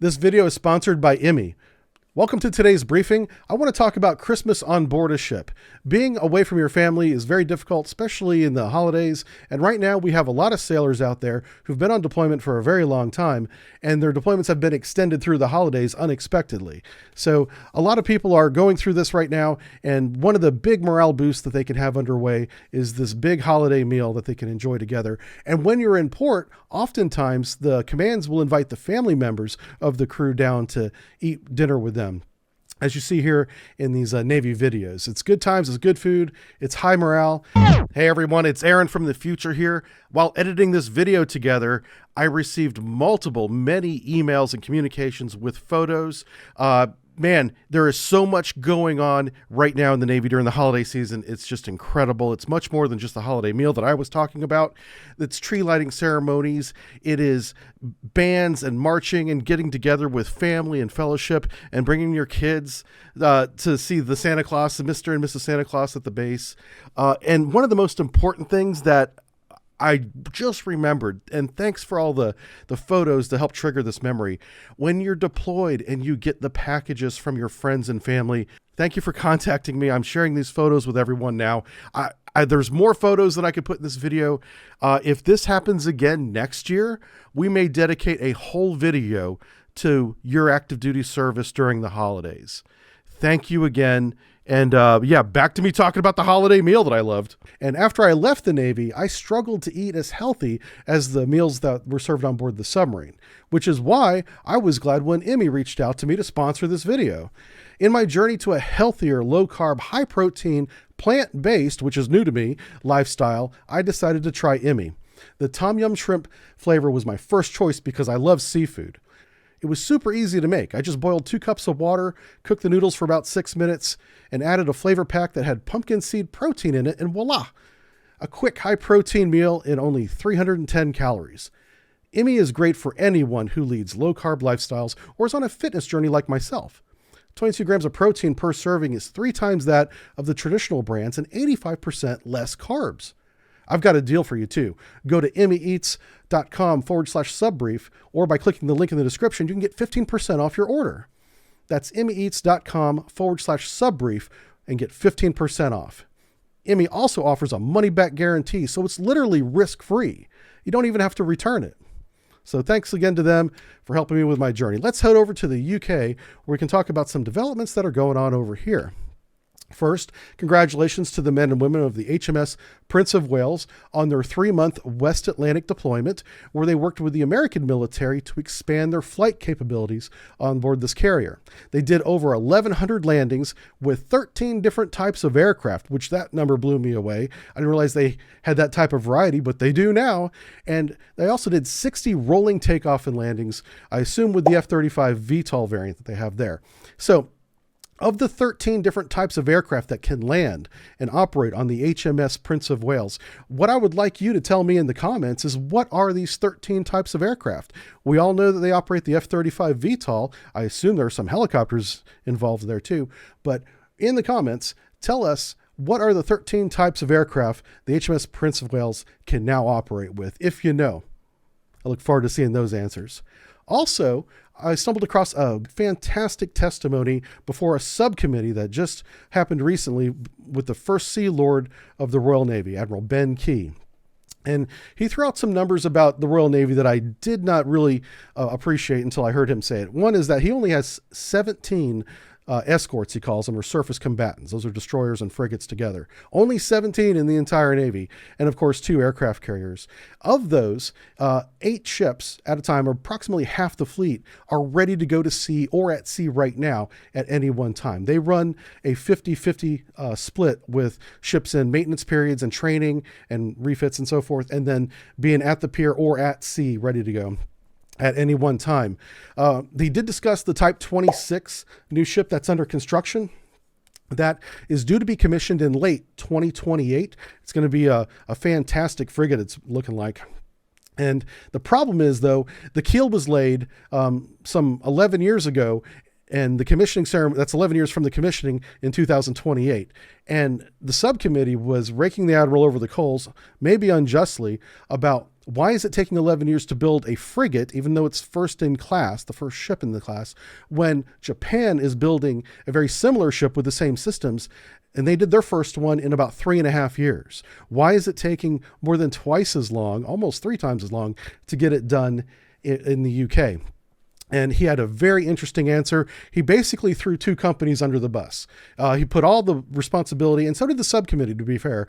This video is sponsored by NVMe. Welcome to today's briefing. I want to talk about Christmas on board a ship. Being away from your family is very difficult, especially in the holidays. And right now we have a lot of sailors out there who've been on deployment for a very long time, and their deployments have been extended through the holidays unexpectedly. So a lot of people are going through this right now, and one of the big morale boosts that they can have underway is this big holiday meal that they can enjoy together. And when you're in port, oftentimes the commands will invite the family members of the crew down to eat dinner with them. As you see here in these Navy videos. It's good times, it's good food, it's high morale. Hey everyone, it's Aaron from the future here. While editing this video together, I received many emails and communications with photos. Man, there is so much going on right now in the Navy during the holiday season. It's just incredible. It's much more than just the holiday meal that I was talking about. It's tree lighting ceremonies. It is bands and marching and getting together with family and fellowship and bringing your kids to see the Santa Claus, the Mr. and Mrs. Santa Claus at the base. And one of the most important things that I just remembered, and thanks for all the photos to help trigger this memory. When you're deployed and you get the packages from your friends and family, thank you for contacting me. I'm sharing these photos with everyone now. There's more photos that I could put in this video. If this happens again next year, we may dedicate a whole video to your active duty service during the holidays. Thank you again. And yeah, back to me talking about the holiday meal that I loved. And after I left the Navy, I struggled to eat as healthy as the meals that were served on board the submarine, which is why I was glad when NVMe reached out to me to sponsor this video. In my journey to a healthier, low-carb, high-protein, plant-based, which is new to me, lifestyle, I decided to try NVMe. The Tom Yum shrimp flavor was my first choice because I love seafood. It was super easy to make. I just boiled 2 cups of water, cooked the noodles for about 6 minutes, and added a flavor pack that had pumpkin seed protein in it, and voila! A quick high-protein meal in only 310 calories. NVMe is great for anyone who leads low-carb lifestyles or is on a fitness journey like myself. 22 grams of protein per serving is 3 times that of the traditional brands and 85% less carbs. I've got a deal for you too. Go to emmyeats.com/subbrief, or by clicking the link in the description, you can get 15% off your order. That's emmyeats.com/subbrief and get 15% off. NVMe also offers a money-back guarantee, so it's literally risk-free. You don't even have to return it. So thanks again to them for helping me with my journey. Let's head over to the UK, where we can talk about some developments that are going on over here. First, congratulations to the men and women of the HMS Prince of Wales on their 3-month West Atlantic deployment, where they worked with the American military to expand their flight capabilities on board this carrier. They did over 1,100 landings with 13 different types of aircraft, which that number blew me away. I didn't realize they had that type of variety, but they do now. And they also did 60 rolling takeoff and landings, I assume with the F-35 VTOL variant that they have there. So, of the 13 different types of aircraft that can land and operate on the HMS Prince of Wales, what I would like you to tell me in the comments is, what are these 13 types of aircraft? We all know that they operate the F-35 VTOL. I assume there are some helicopters involved there too. But in the comments, tell us, what are the 13 types of aircraft the HMS Prince of Wales can now operate with, if you know. I look forward to seeing those answers. Also, I stumbled across a fantastic testimony before a subcommittee that just happened recently with the First Sea Lord of the Royal Navy, Admiral Ben Key. And he threw out some numbers about the Royal Navy that I did not really appreciate until I heard him say it. One is that he only has 17 escorts, he calls them, or surface combatants. Those are destroyers and frigates together. Only 17 in the entire Navy. And of course, 2 aircraft carriers. Of those, 8 ships at a time, or approximately half the fleet, are ready to go to sea or at sea right now at any one time. They run a 50-50 split with ships in maintenance periods and training and refits and so forth, and then being at the pier or at sea ready to go at any one time. They did discuss the Type 26 new ship that's under construction. That is due to be commissioned in late 2028. It's going to be a fantastic frigate, it's looking like. And the problem is, though, the keel was laid some 11 years ago, and the commissioning ceremony, that's 11 years from the commissioning in 2028. And the subcommittee was raking the admiral over the coals, maybe unjustly, about Why is it taking 11 years to build a frigate, even though it's first in class, the first ship in the class, when Japan is building a very similar ship with the same systems, and they did their first one in about 3.5 years? Why is it taking more than twice as long, almost 3 times as long, to get it done in the UK? And he had a very interesting answer. He basically threw 2 companies under the bus. He put all the responsibility, and so did the subcommittee, to be fair,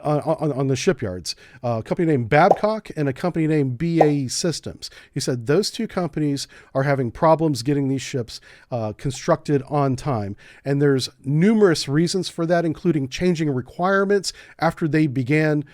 on the shipyards, a company named Babcock and a company named BAE Systems. He said those 2 companies are having problems getting these ships constructed on time. And there's numerous reasons for that, including changing requirements after they began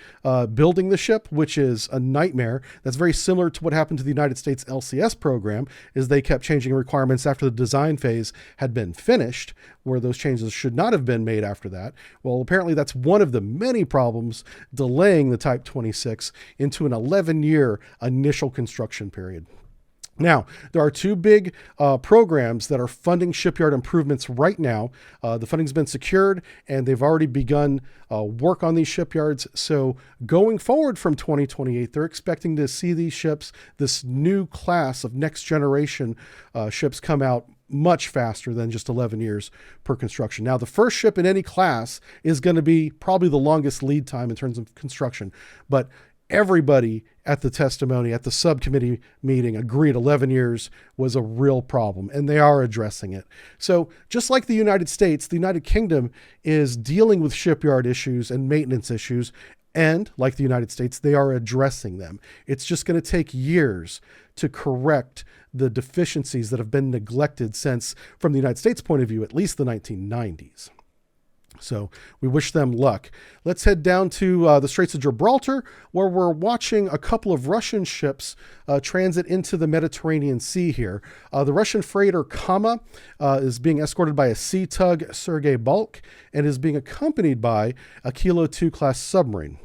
building the ship, which is a nightmare. That's very similar to what happened to the United States LCS program, is they kept changing requirements after the design phase had been finished, where those changes should not have been made after that. Well, apparently that's one of the many problems delaying the Type 26 into an 11-year initial construction period. Now, there are 2 big programs that are funding shipyard improvements right now. The funding's been secured, and they've already begun work on these shipyards. So going forward from 2028, they're expecting to see these ships, this new class of next generation ships, come out much faster than just 11 years per construction. Now, the first ship in any class is going to be probably the longest lead time in terms of construction, but everybody at the testimony, at the subcommittee meeting, agreed 11 years was a real problem, and they are addressing it. So just like the United States, the United Kingdom is dealing with shipyard issues and maintenance issues, and like the United States, they are addressing them. It's just going to take years to correct the deficiencies that have been neglected since, from the United States point of view, at least the 1990s. So we wish them luck. Let's head down to the Straits of Gibraltar, where we're watching a couple of Russian ships transit into the Mediterranean Sea here. The Russian freighter Kama is being escorted by a sea tug, Sergei Balk, and is being accompanied by a Kilo 2 class submarine.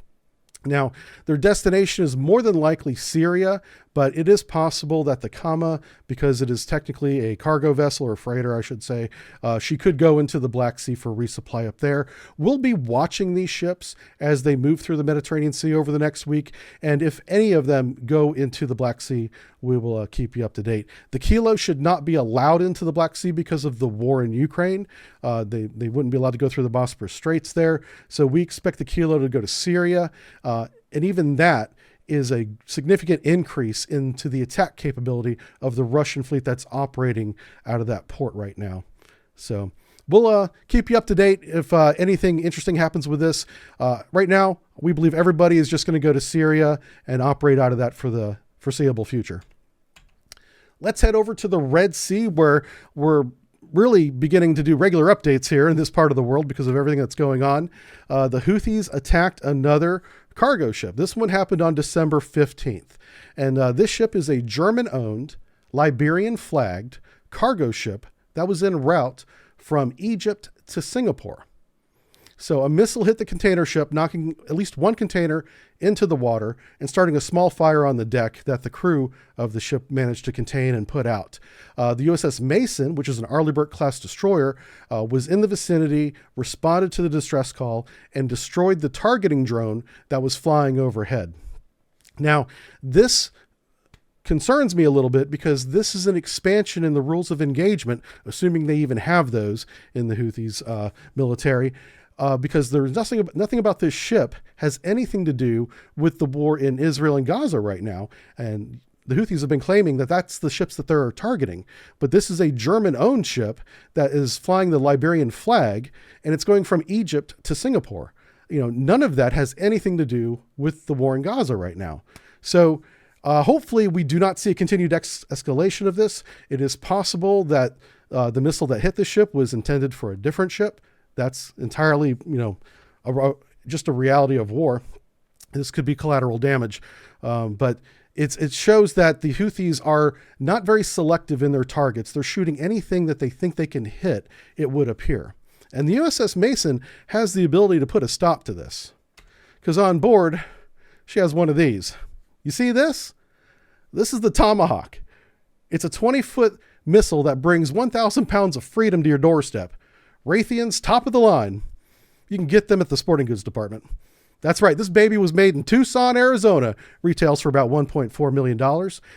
Now, their destination is more than likely Syria, but it is possible that the Kama, because it is technically a cargo vessel, or a freighter, I should say, she could go into the Black Sea for resupply up there. We'll be watching these ships as they move through the Mediterranean Sea over the next week, and if any of them go into the Black Sea, we will keep you up to date. The Kilo should not be allowed into the Black Sea because of the war in Ukraine. They wouldn't be allowed to go through the Bosporus Straits there, so we expect the Kilo to go to Syria, and even that is a significant increase into the attack capability of the Russian fleet that's operating out of that port right now. So we'll keep you up to date if anything interesting happens with this. Right now, we believe everybody is just going to go to Syria and operate out of that for the foreseeable future. Let's head over to the Red Sea, where we're really beginning to do regular updates here in this part of the world because of everything that's going on. The Houthis attacked another cargo ship. This one happened on December 15th. And this ship is a German-owned, Liberian-flagged cargo ship that was en route from Egypt to Singapore. So a missile hit the container ship, knocking at least one container into the water and starting a small fire on the deck that the crew of the ship managed to contain and put out. The USS Mason, which is an Arleigh-Burke-class destroyer, was in the vicinity, responded to the distress call, and destroyed the targeting drone that was flying overhead. Now, this concerns me a little bit because this is an expansion in the rules of engagement, assuming they even have those in the Houthis military, because there's nothing about this ship has anything to do with the war in Israel and Gaza right now. And the Houthis have been claiming that that's the ships that they're targeting. But this is a German-owned ship that is flying the Liberian flag, and it's going from Egypt to Singapore. You know, none of that has anything to do with the war in Gaza right now. So hopefully we do not see a continued escalation of this. It is possible that the missile that hit the ship was intended for a different ship. That's entirely, just a reality of war. This could be collateral damage, but it shows that the Houthis are not very selective in their targets. They're shooting anything that they think they can hit, it would appear. And the USS Mason has the ability to put a stop to this, because on board, she has one of these. You see this? This is the Tomahawk. It's a 20-foot missile that brings 1,000 pounds of freedom to your doorstep. Raytheon's top of the line. You can get them at the sporting goods department. That's right. This baby was made in Tucson, Arizona. Retails for about $1.4 million.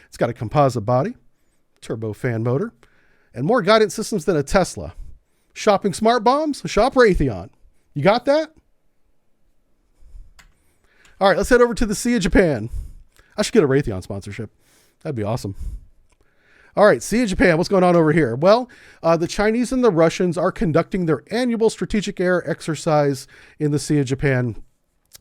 It's got a composite body, turbofan motor, and more guidance systems than a Tesla. Shopping smart bombs? Shop Raytheon. You got that? All right, let's head over to the Sea of Japan. I should get a Raytheon sponsorship. That'd be awesome. All right, Sea of Japan, what's going on over here? Well, the Chinese and the Russians are conducting their annual strategic air exercise in the Sea of Japan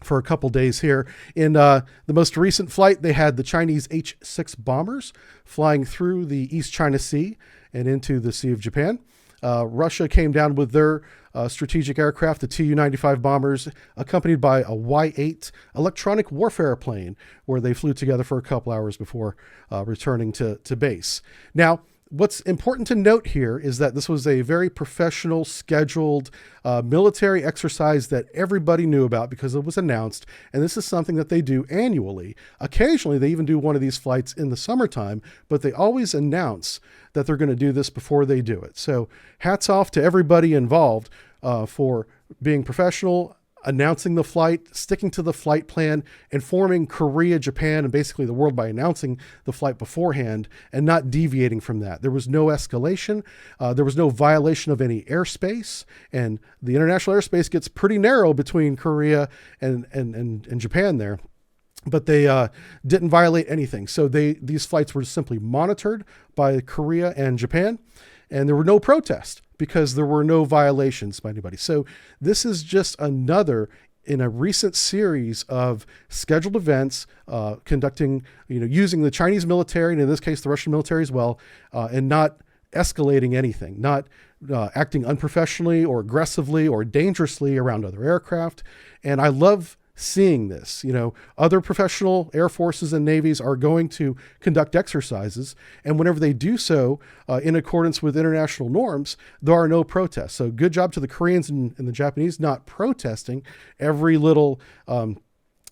for a couple days here. In the most recent flight, they had the Chinese H-6 bombers flying through the East China Sea and into the Sea of Japan. Russia came down with their strategic aircraft, the Tu-95 bombers, accompanied by a Y-8 electronic warfare plane, where they flew together for a couple hours before returning to base. Now, what's important to note here is that this was a very professional, scheduled military exercise that everybody knew about because it was announced, and this is something that they do annually. Occasionally, they even do one of these flights in the summertime, but they always announce that they're going to do this before they do it. So hats off to everybody involved for being professional, announcing the flight, sticking to the flight plan, informing Korea, Japan, and basically the world by announcing the flight beforehand and not deviating from that. There was no escalation. There was no violation of any airspace, and the international airspace gets pretty narrow between Korea and Japan there. But they didn't violate anything. So these flights were simply monitored by Korea and Japan, and there were no protests because there were no violations by anybody. So this is just another in a recent series of scheduled events conducting, using the Chinese military, and in this case, the Russian military as well, and not escalating anything, not acting unprofessionally or aggressively or dangerously around other aircraft. And I love seeing this. Other professional air forces and navies are going to conduct exercises, and whenever they do so in accordance with international norms, there are no protests. So good job to the Koreans and the Japanese not protesting every little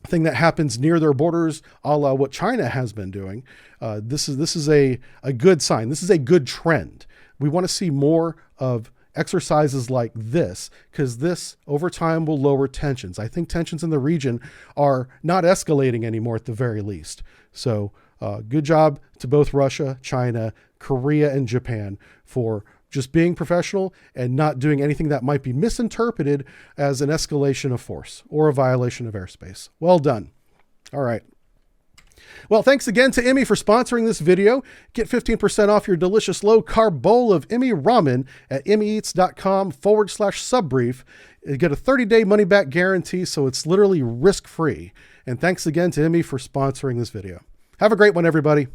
thing that happens near their borders, a la what China has been doing. This is a good sign. This is a good trend. We want to see more of exercises like this, because this over time will lower tensions. I think tensions in the region are not escalating anymore at the very least. So good job to both Russia, China, Korea, and Japan for just being professional and not doing anything that might be misinterpreted as an escalation of force or a violation of airspace. Well done. All right. Well, thanks again to Emmy for sponsoring this video. Get 15% off your delicious low-carb bowl of Emmy ramen at emmyeats.com/subbrief. You get a 30-day money-back guarantee, so it's literally risk-free. And thanks again to Emmy for sponsoring this video. Have a great one, everybody.